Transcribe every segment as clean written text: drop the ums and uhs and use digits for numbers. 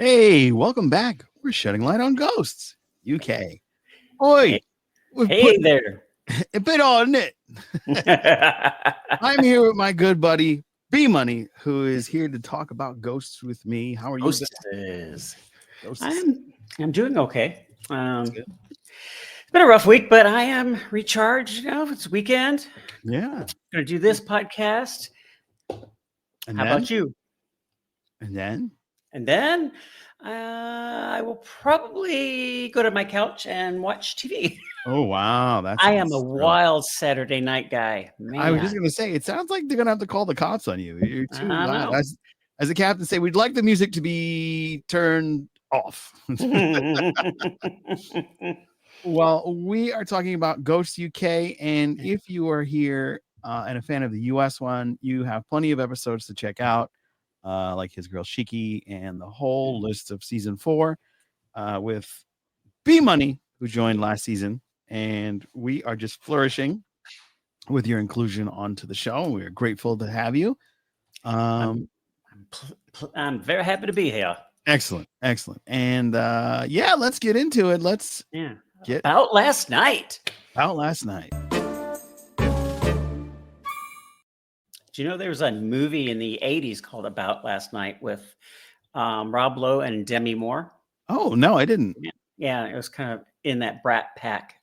Hey, welcome back. We're shedding light on ghosts, UK. Oi, we've Hey put there. a bit on it. I'm here with my good buddy B Money, who is here to talk about ghosts with me. How are you? Hostesses. Ghosts. I'm doing okay. That's good. It's been a rough week, but I am recharged. It's weekend. Yeah. Gonna do this podcast. And How then, about you? and then, And then I will probably go to my couch and watch TV. oh wow, that's. I am a wild Saturday night guy. Man, I was just gonna say, it sounds like they're gonna have to call the cops on you. You're too I loud. know. As the captain say, we'd like the music to be turned off. Well, we are talking about Ghost UK, and if you are here and a fan of the US one, you have plenty of episodes to check out, like His Girl Shiki and the whole list of season 4 with B Money, who joined last season, and we are just flourishing with your inclusion onto the show. We are grateful to have you. I'm very happy to be here. Excellent. And yeah, let's get into it. Let's get about last night. Do you know there was a movie in the 80s called About Last Night with Rob Lowe and Demi Moore? Oh, no, I didn't. Yeah, it was kind of in that Brat Pack.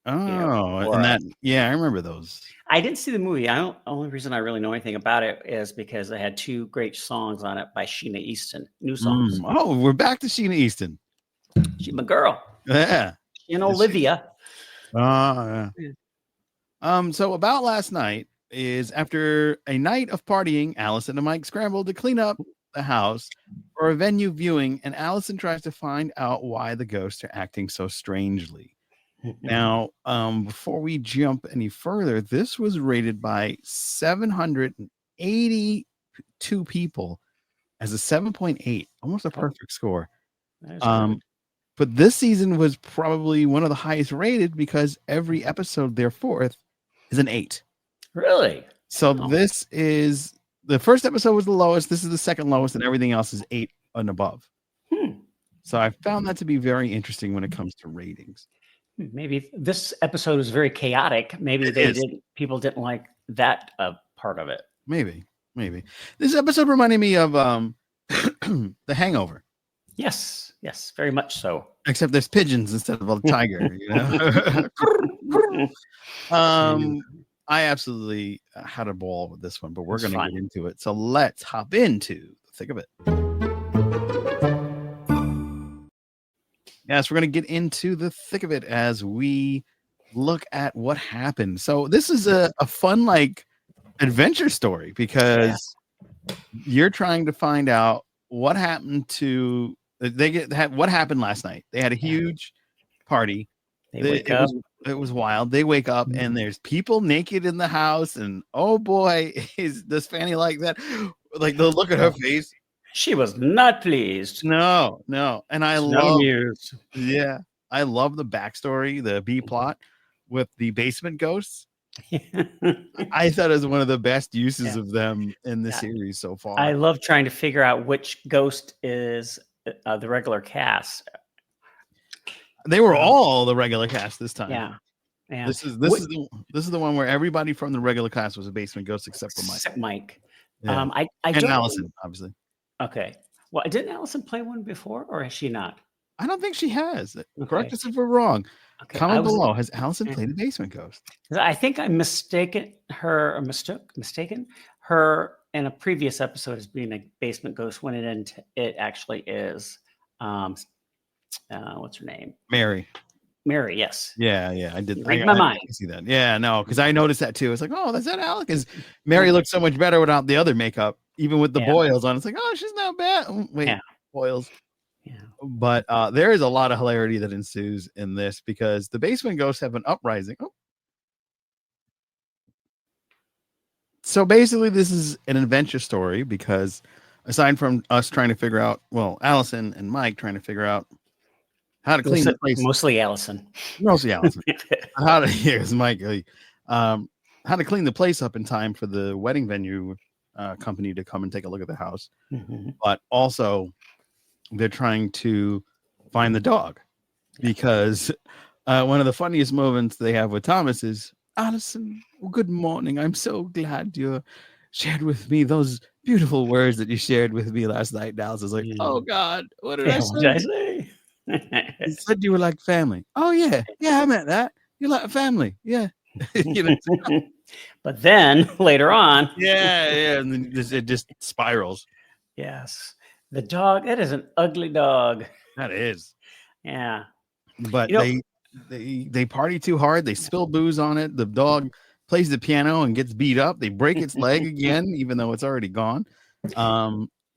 Oh, and that, I remember those. I didn't see the movie. Only reason I really know anything about it is because they had 2 great songs on it by Sheena Easton, new songs. Oh, we're back to Sheena Easton. She's my girl. Yeah. And Olivia. Yeah. So About Last Night is after a night of partying, Alison and Mike scramble to clean up the house for a venue viewing, and Alison tries to find out why the ghosts are acting so strangely. Now, before we jump any further, this was rated by 782 people as a 7.8, almost a perfect score. But this season was probably one of the highest rated because every episode therefore is an 8. Really? So this is the first episode was the lowest. This is the second lowest, and everything else is 8 and above. So I found that to be very interesting when it comes to ratings. Maybe this episode was very chaotic. Maybe people didn't like that part of it. Maybe. This episode reminded me of The Hangover. Yes, very much so. Except there's pigeons instead of a tiger, you know. I absolutely had a ball with this one, but we're going to get into it. So let's hop into the thick of it. Yes, we're going to get into the thick of it as we look at what happened. So this is a fun, like, adventure story because you're trying to find out what happened to what happened last night. They had a huge party. It was wild. They wake up and there's people naked in the house, and oh boy, does Fanny like that? Like the look at her face. She was not pleased. No. And I love the backstory, the B plot with the basement ghosts. I thought it was one of the best uses of them in the series so far. I love trying to figure out which ghost is the regular cast. They were all the regular cast this time. Yeah. This is the one where everybody from the regular cast was a basement ghost except for Mike. Yeah. And Alison, obviously. Okay. Well, didn't Alison play one before, or has she not? I don't think she has. Correct us if we're wrong. Okay. Comment below. Has Alison played a basement ghost? I think I mistaken her in a previous episode as being a basement ghost when it actually is. What's her name? Mary, yes. Yeah. I did. Read my mind. See that. Yeah, no, because I noticed that too. It's like, oh, that's that Alec. Because Mary looked so much better without the other makeup, even with the boils on. It's like, oh, she's not bad. Wait, boils. Yeah. But there is a lot of hilarity that ensues in this because the basement ghosts have an uprising. Oh. So basically, this is an adventure story because aside from us trying to figure out, Alison and Mike trying to figure out how to clean the place. Mostly Alison. How to clean the place up in time for the wedding venue company to come and take a look at the house. But also they're trying to find the dog because one of the funniest moments they have with Thomas is, Alison, good morning. I'm so glad you shared with me those beautiful words that you shared with me last night. And Alice is like, oh God, what did I Yeah, what did I say? say? You said you were like family. Oh yeah, I meant that. You're like family. Yeah. But then later on, yeah, and then it just spirals. yes, the dog. That is an ugly dog. That is. Yeah, But you know. they party too hard. They spill booze on it. The dog plays the piano and gets beat up. They break its leg again, even though it's already gone.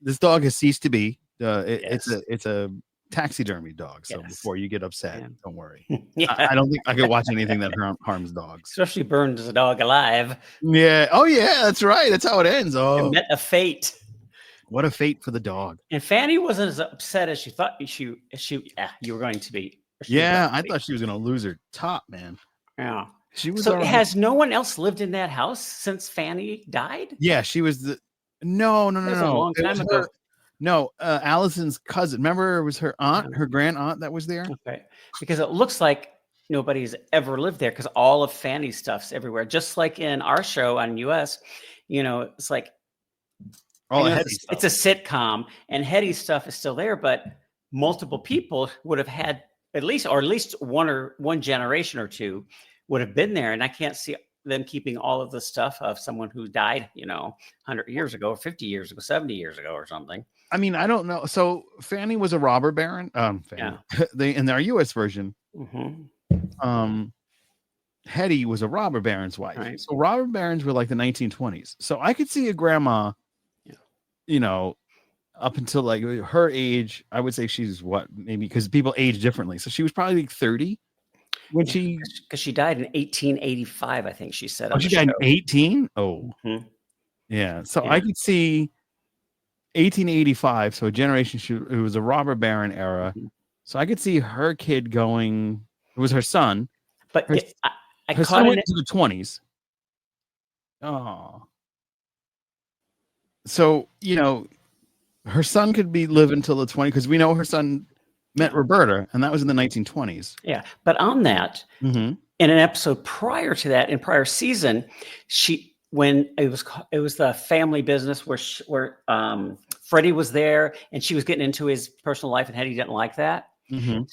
This dog has ceased to be. Yes. It's a taxidermy dog. So Yes. before you get upset, Yeah. don't worry. Yeah. I don't think I could watch anything that harms dogs. Especially burns a dog alive. Yeah. Oh yeah, that's right. That's how it ends. It Oh, met a fate. what a fate for the dog. And Fanny wasn't as upset as she thought you were going to be. Yeah, I thought she was gonna lose her top, man. Yeah. She was. So has no one else lived in that house since Fanny died? Yeah, she was the. No. That was a long time ago. No, Allison's cousin. Remember, it was her aunt, her grand aunt that was there. Okay, because it looks like nobody's ever lived there because all of Fanny's stuff's everywhere. Just like in our show on US, it's like it's a sitcom, and Hetty's stuff is still there, but multiple people would have had at least one generation or two would have been there, and I can't see them keeping all of the stuff of someone who died, 100 years ago, or 50 years ago, 70 years ago, or something. I mean, I don't know. So Fanny was a robber baron. Fanny. They in our U.S. version, Hetty was a robber baron's wife. Right. So robber barons were like the 1920s. So I could see a grandma, up until like her age. I would say she's maybe because people age differently. So she was probably like 30 when because she died in 1885. I think she said. Oh, she died in 18. Oh, yeah. So I could see 1885. So a generation. It was a robber baron era. So I could see her kid going. It was her son, but her son went into the 20s. Oh, so her son could be live until the 20s because we know her son met Roberta, and that was in the 1920s. Yeah, but on that, in an episode prior to that, in prior season, when it was the family business where Freddie was there, and she was getting into his personal life, and Hetty didn't like that.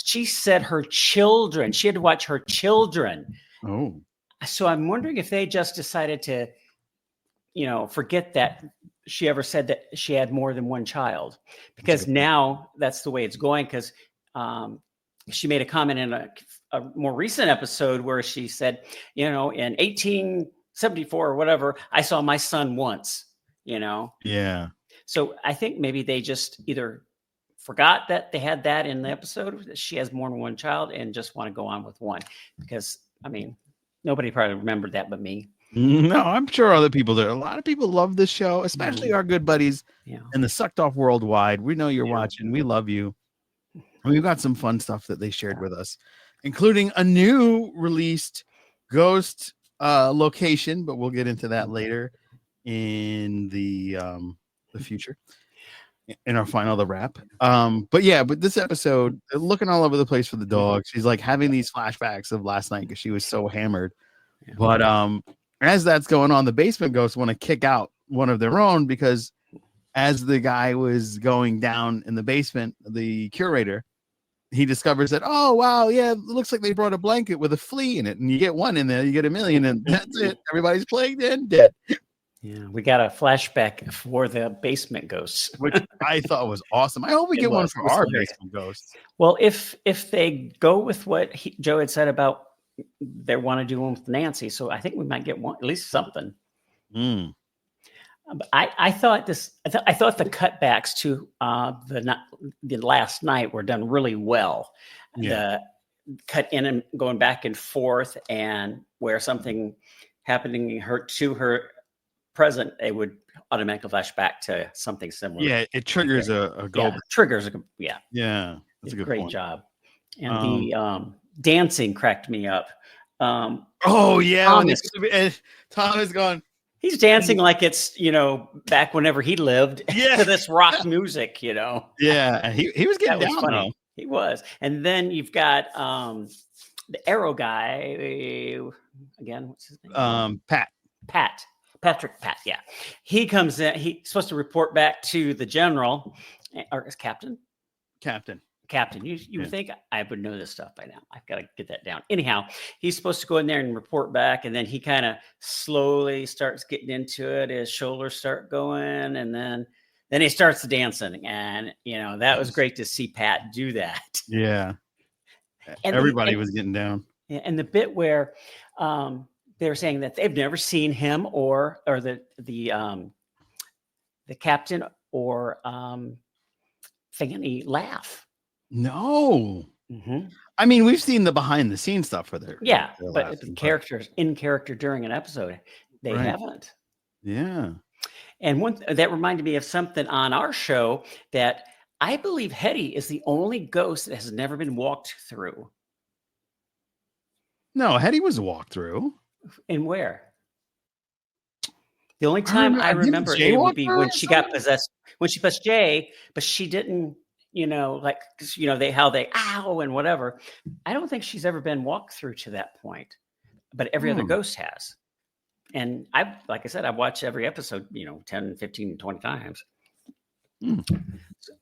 She said her children. She had to watch her children. Oh, so I'm wondering if they just decided to, forget that she ever said that she had more than one child, because now that's the way it's going. Because she made a comment in a more recent episode where she said, in 1874 or whatever, I saw my son once. Yeah. So I think maybe they just either forgot that they had that in the episode, that she has more than one child, and just want to go on with one, because nobody probably remembered that but me. No, I'm sure other people do. A lot of people love this show, especially our good buddies in the Sucked Off Worldwide. We know you're watching. We love you. And we've got some fun stuff that they shared with us, including a new released ghost location, but we'll get into that later in the future. In our the wrap. But this episode, looking all over the place for the dog. She's like having these flashbacks of last night because she was so hammered. But as that's going on, the basement ghosts want to kick out one of their own, because as the guy was going down in the basement, the curator, he discovers that, oh wow, yeah, it looks like they brought a blanket with a flea in it, and you get one in there, you get $1 million, and that's it. Everybody's plagued and dead. Yeah, we got a flashback for the basement ghosts, which I thought was awesome. I hope we get one for our basement ghosts. Well, if they go with what Joe had said about they want to do one with Nancy, so I think we might get one, at least something. I thought I thought the cutbacks to the last night were done really well. The cut in and going back and forth, and where something happening to her present, they would automatically flash back to something similar. Yeah, it triggers a goal. Yeah, that's a good great point. job. And the dancing cracked me up. Thomas going. He's dancing like it's, back whenever he lived to this rock music, Yeah, and he was getting down, funny. though. He was. And then you've got the Arrow guy again. What's his name? Patrick Pat. Yeah, he comes in. He's supposed to report back to the general, or is Captain. You would think I would know this stuff by now. I've got to get that down. Anyhow, he's supposed to go in there and report back, and then he kind of slowly starts getting into it. His shoulders start going, and then he starts dancing. And that was great to see Pat do that. Yeah, and everybody was getting down. And the bit where they were saying that they've never seen him or the captain or Fanny laugh. No. Mm-hmm. I mean, we've seen the behind the scenes stuff for their but the characters in character during an episode, they haven't. Yeah. And that reminded me of something on our show that I believe Hetty is the only ghost that has never been walked through. No, Hetty was walked through. And where? The only time I remember it would be when she got possessed, when she possessed Jay, but she didn't, how they ow and whatever. I don't think she's ever been walked through to that point, but every other ghost has. And like I said, I've watched every episode, 10, 15, 20 times.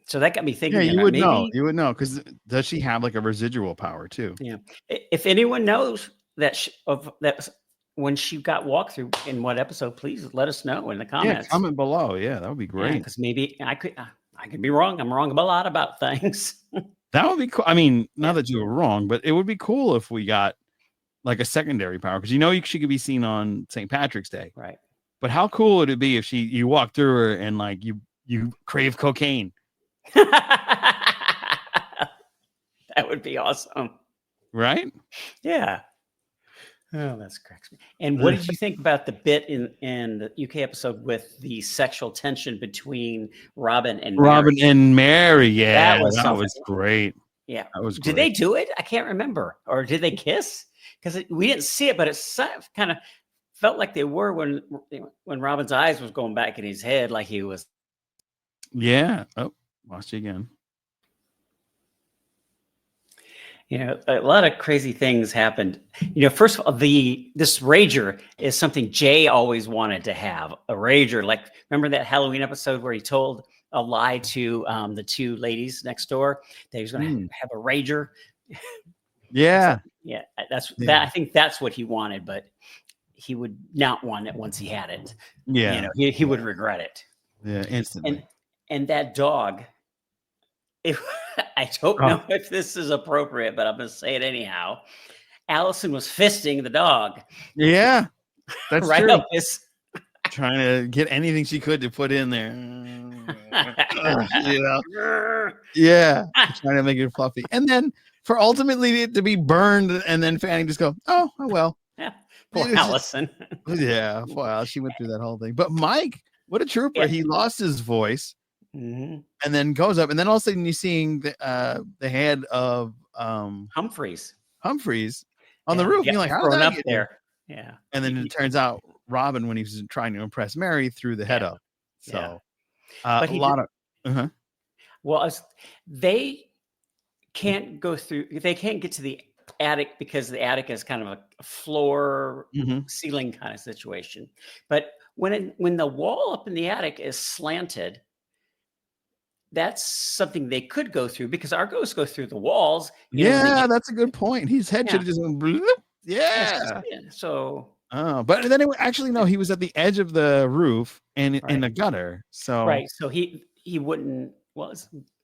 So that got me thinking. Yeah, you would know. You would know, because does she have like a residual power too? Yeah. If anyone knows that when she got walked through in what episode, please let us know in the comments. Yeah, comment below. Yeah, that would be great. Because maybe I could be wrong. I'm wrong about a lot about things. That would be cool. I mean, not that you were wrong, but it would be cool if we got like a secondary power, because she could be seen on St. Patrick's Day. Right. But how cool would it be if you walk through her and like you crave cocaine? That would be awesome. Right? Yeah. Oh, that's cracks me. And what did you think about the bit in the UK episode with the sexual tension between Robin and Mary? Yeah, that was great. Yeah, that was great. Did they do it? I can't remember. Or did they kiss? Because we didn't see it, but it kind of felt like they were when Robin's eyes was going back in his head, like he was. Yeah. Oh, lost you again. A lot of crazy things happened. First of all, this rager is something Jay always wanted to have, a rager. Like, remember that Halloween episode where he told a lie to the two ladies next door that he was going to have a rager? Yeah. Yeah, that. I think that's what he wanted, but he would not want it once he had it. Yeah. He would regret it. Yeah, instantly. And that dog. I don't know if this is appropriate, but I'm going to say it anyhow. Allison was fisting the dog. Yeah, that's right true. Up his... Trying to get anything she could to put in there. Yeah, trying to make it fluffy, and then for ultimately it to be burned, and then Fanny just go, "Oh well." Yeah, poor Allison. Yeah, wow, she went through that whole thing. But Mike, what a trooper! Yeah. He lost his voice. Mm-hmm. And then goes up, and then all of a sudden you're seeing the head of Humphreys on the roof. You're like, how did that get there? Yeah. And then it turns out Robin, when he was trying to impress Mary, threw the head up. So but a lot of well, they can't go through. They can't get to the attic because the attic is kind of a floor ceiling kind of situation. But when the wall up in the attic is slanted, that's something they could go through, because our ghosts go through the walls. That's a good point. His head should have just went bloop. Yeah. So. Oh, but then he was at the edge of the roof and in the gutter. So So he wouldn't. Well,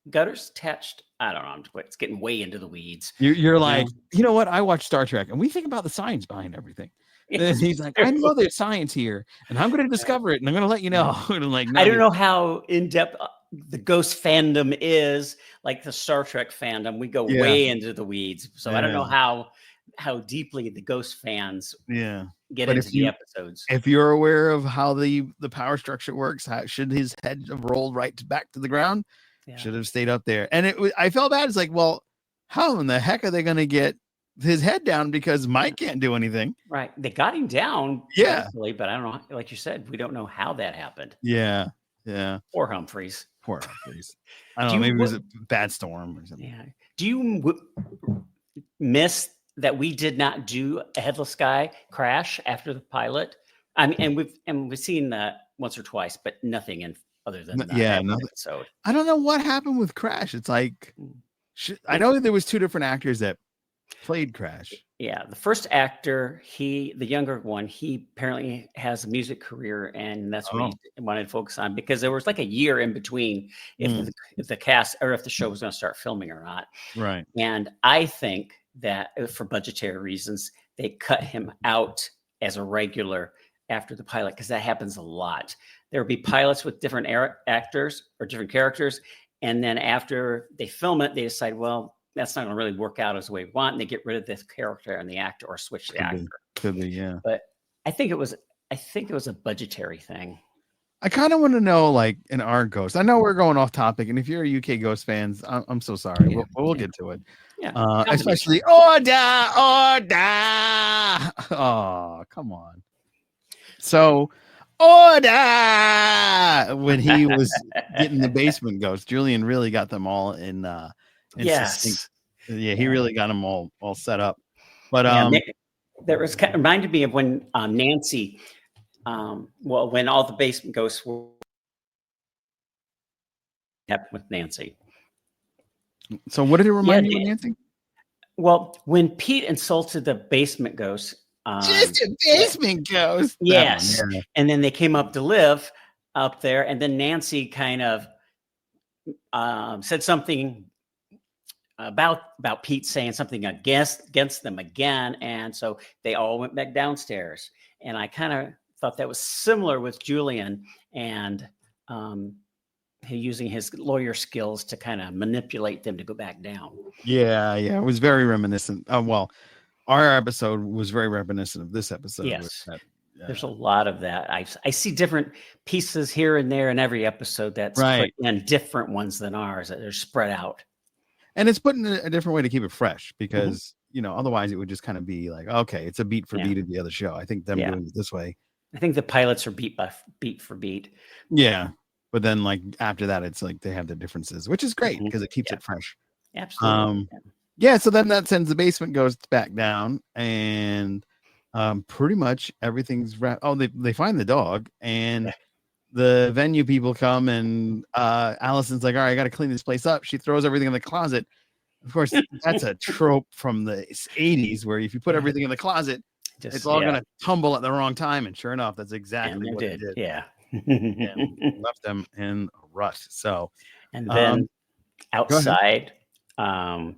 gutters attached. I don't know. It's getting way into the weeds. You're like, you know what? I watch Star Trek, and we think about the science behind everything. And he's like, I know there's science here, and I'm going to discover it, and I'm going to let you know. And I'm like, I don't know how in depth the ghost fandom is, like the Star Trek fandom. We go way into the weeds, so I don't know how deeply the ghost fans get into the episodes. If you're aware of how the power structure works, should his head have rolled back to the ground? Should have stayed up there. And I felt bad. It's like, well, how in the heck are they going to get his head down because Mike can't do anything. Right. They got him down. Yeah. But I don't know. Like you said, we don't know how that happened. Yeah. Yeah. Poor Humphreys. Poor Humphreys. I don't know. Maybe it was a bad storm or something. Yeah. Do you miss that we did not do a headless guy crash after the pilot? I mean, and we've seen that once or twice, but nothing in other than that episode. I don't know what happened with Crash. It's like I know that there was two different actors that played Crash. Yeah, the first actor, the younger one, he apparently has a music career, and that's what he wanted to focus on, because there was like a year in between if the cast or if the show was going to start filming or not. Right. And I think that for budgetary reasons, they cut him out as a regular after the pilot, because that happens a lot. There will be pilots with different actors or different characters, and then after they film it, they decide, well, that's not going to really work out as the way we want, and they get rid of this character and the actor, or switch the actor. Could be, yeah. But I think it was a budgetary thing. I kind of want to know, like, in our Ghost. I know we're going off topic, and if you're a UK Ghost fans, I'm so sorry. Yeah. We'll get to it. Yeah. Especially order. Oh, come on. So order when he was getting the basement ghost, Julian really got them all in yes. Yeah, he really got them all set up. But there was reminded me of when Nancy, when all the basement ghosts were happened with Nancy. So what did it remind you of, Nancy? Well, when Pete insulted the basement ghost, just a basement ghost. Yes, and then they came up to live up there, and then Nancy kind of said something about Pete saying something against them again, and so they all went back downstairs. And I kind of thought that was similar with Julian, and he using his lawyer skills to kind of manipulate them to go back down. Yeah, it was very reminiscent. Well, our episode was very reminiscent of this episode. Yes, there's a lot of that. I see different pieces here and there in every episode that's put in different ones than ours, that they're spread out. And it's put in a different way to keep it fresh, because otherwise it would just kind of be like, okay, it's a beat for beat of the other show. I think them doing it this way. I think the pilots are beat for beat. Yeah. But then, like, after that, it's like they have the differences, which is great because it keeps it fresh. Absolutely. So then that sends the basement ghost back down, and pretty much everything's wrapped. Oh, they find the dog, and the venue people come, and Allison's like, all right, I got to clean this place up. She throws everything in the closet. Of course, that's a trope from the 80s, where if you put everything in the closet, it's all going to tumble at the wrong time. And sure enough, that's exactly what it did. Yeah. And left them in a rut. So, and then outside, the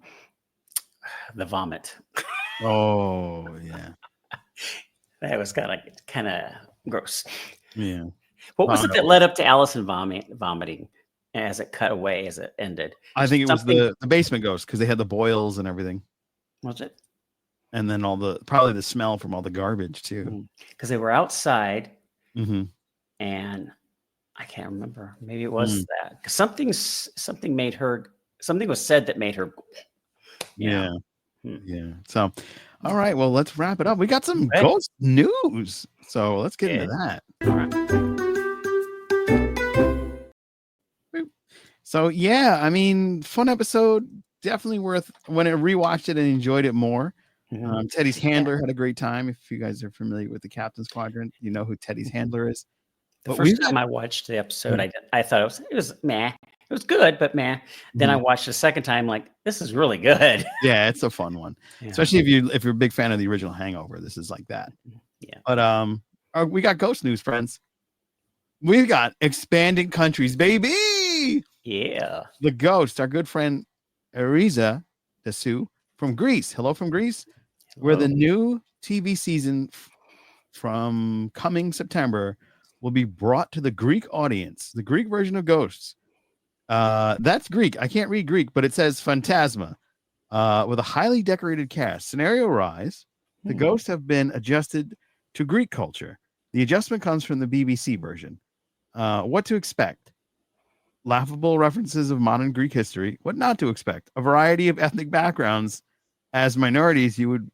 vomit. Oh yeah, that was kind of gross. Yeah. What was it that led up to Alison vomiting as it cut away, as it ended? I think it was the basement ghost, because they had the boils and everything. Was it? And then probably the smell from all the garbage too, because they were outside. Mm-hmm. And I can't remember. Maybe it was that, because something was said that made her. Yeah. So, all right. Well, let's wrap it up. We got some ghost news, so let's get into that. All right. So I mean, fun episode. Definitely worth when I rewatched it and enjoyed it more. Teddy's handler had a great time. If you guys are familiar with the Captain's Quadrant, you know who Teddy's handler is. The first time I watched the episode, I thought it was meh. It was good, but meh. Then I watched the second time, like, this is really good. Yeah, it's a fun one, especially if you're a big fan of the original Hangover. This is like that. Yeah. But we got ghost news, friends. We've got expanding countries, baby. Yeah. The ghost, our good friend Ariza Desu from Greece. Hello from Greece. Hello. Where the new TV season from coming September will be brought to the Greek audience, the Greek version of Ghosts. That's Greek. I can't read Greek, but it says Phantasma, with a highly decorated cast. Scenario rise. The ghosts have been adjusted to Greek culture. The adjustment comes from the BBC version. What to expect? Laughable references of modern Greek history. What not to expect? A variety of ethnic backgrounds as minorities, you would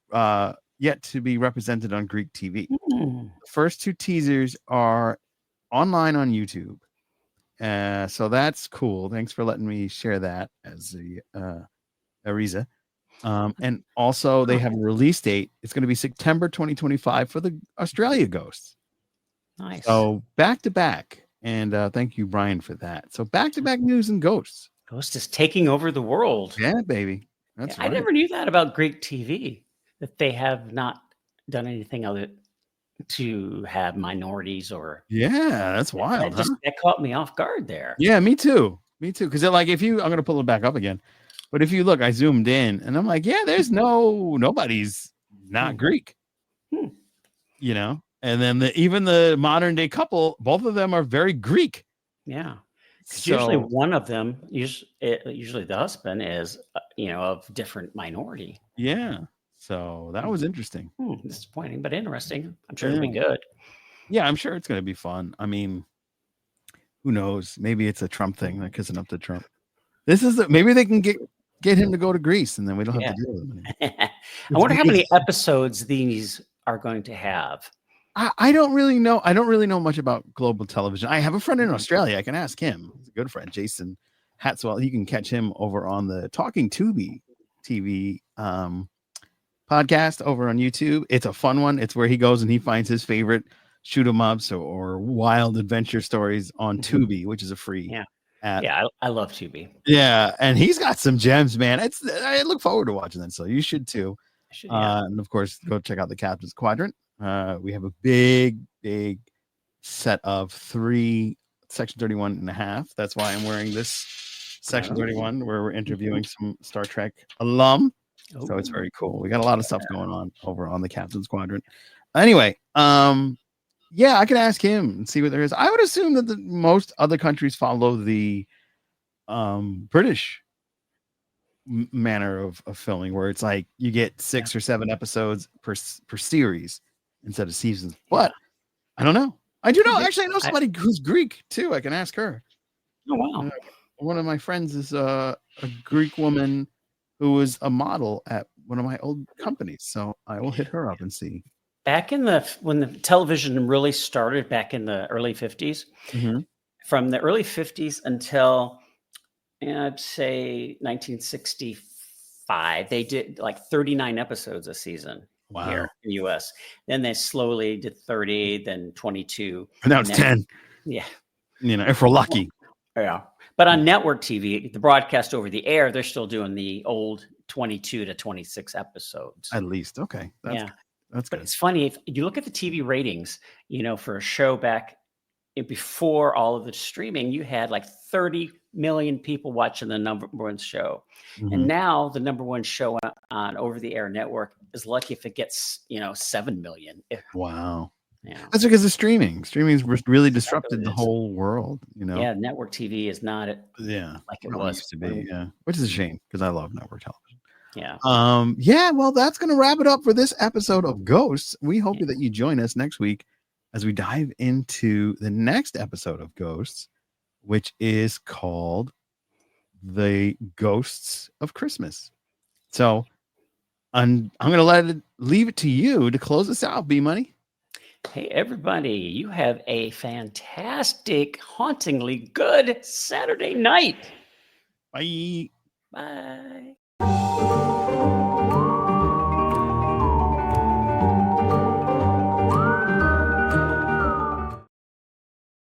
yet to be represented on Greek TV. The first 2 teasers are online on YouTube. So that's cool. Thanks for letting me share that as Ariza. And also they have a release date. It's going to be September 2025 for the Australia Ghosts. Nice. So back to back. And thank you, Brian, for that. So back to back news and Ghosts. Ghost is taking over the world. Yeah, baby. That's right. I never knew that about Greek TV, that they have not done anything other to have minorities or. Yeah, that's wild. That caught me off guard there. Yeah, me too. Because like if you, I'm going to pull it back up again. But if you look, I zoomed in and I'm like, yeah, there's nobody's not Greek, you know? And then even the modern day couple, both of them are very Greek. Yeah. So, usually one of them, usually the husband is, of different minority. Yeah. So that was interesting. Disappointing, but interesting. I'm sure it'll be good. Yeah, I'm sure it's going to be fun. I mean, who knows? Maybe it's a Trump thing. They're kissing up to Trump. Maybe they can get him to go to Greece, and then we don't have to deal with him anymore. I wonder how many episodes these are going to have. I don't really know. I don't really know much about global television. I have a friend in Australia. I can ask him. He's a good friend, Jason Hatswell. You can catch him over on the Talking Tubi TV podcast over on YouTube. It's a fun one. It's where he goes and he finds his favorite shoot 'em ups or wild adventure stories on Tubi, which is a free. I love Tubi. Yeah, and he's got some gems, man. I look forward to watching that. So you should too. And of course, go check out the Captain's Quadrant. We have a big set of 3 Section 31 and a half. That's why I'm wearing this Section 31, where we're interviewing some Star Trek alum. So it's very cool. We got a lot of stuff going on over on the Captain's Quadrant. Anyway, yeah, I can ask him and see what there is. I would assume that most other countries follow the British manner of filming, where it's like you get 6 or 7 episodes per series instead of seasons. But I don't know. I do know. Actually, I know somebody who's Greek too. I can ask her. Oh wow! One of my friends is a Greek woman who was a model at one of my old companies. So I will hit her up and see. Back when the television really started back in the early 50s, from the early 50s until I'd say 1965, they did like 39 episodes a season here in the US. Then they slowly did 30, then 22. And now it's 10. Yeah. If we're lucky. Yeah. But on network TV, the broadcast over the air, they're still doing the old 22 to 26 episodes. At least. Okay. That's good. It's funny if you look at the TV ratings, for a show back before all of the streaming, you had like 30 million people watching the number one show. And now the number one show on over the air network is lucky if it gets, 7 million. Wow. Yeah. That's because of streaming. Streaming's really disrupted the whole world, Yeah, network TV is not like it was used to be. Yeah. Which is a shame because I love network television. Yeah. Well, that's going to wrap it up for this episode of Ghosts. We hope that you join us next week as we dive into the next episode of Ghosts, which is called The Ghosts of Christmas. So I'm going to leave it to you to close us out, B-Money. Hey, everybody, you have a fantastic, hauntingly good Saturday night. Bye. Bye.